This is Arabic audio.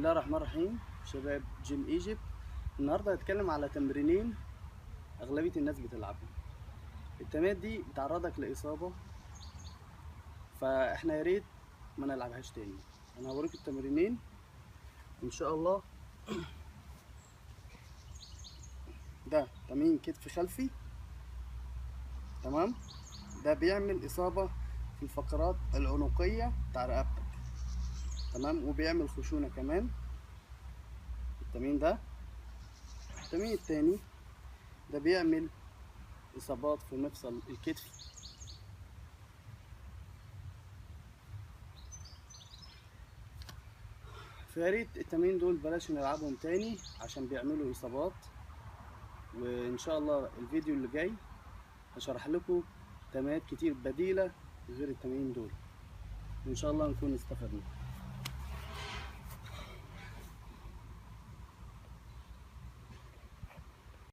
الله الرحمن الرحيم. شباب جيم ايجيبت النهارده هتكلم على تمرينين اغلبيه الناس بتلعبهم. التمرينات دي بتعرضك لاصابه، فاحنا يا ريت ما نلعبهاش تاني. انا هوريك التمرينين ان شاء الله. ده تمرين كتف خلفي، تمام. ده بيعمل اصابه في الفقرات العنقيه بتاع رقبتك، تمام، وبيعمل خشونه كمان. التمرين ده. التمرين التاني ده بيعمل اصابات في مفصل الكتف. فياريت التمرين دول بلاش نلعبهم تاني عشان بيعملوا اصابات. وان شاء الله الفيديو اللي جاي هشرح لكم تمرينات كتير بديلة غير التمرين دول، وان شاء الله نكون استفدنا.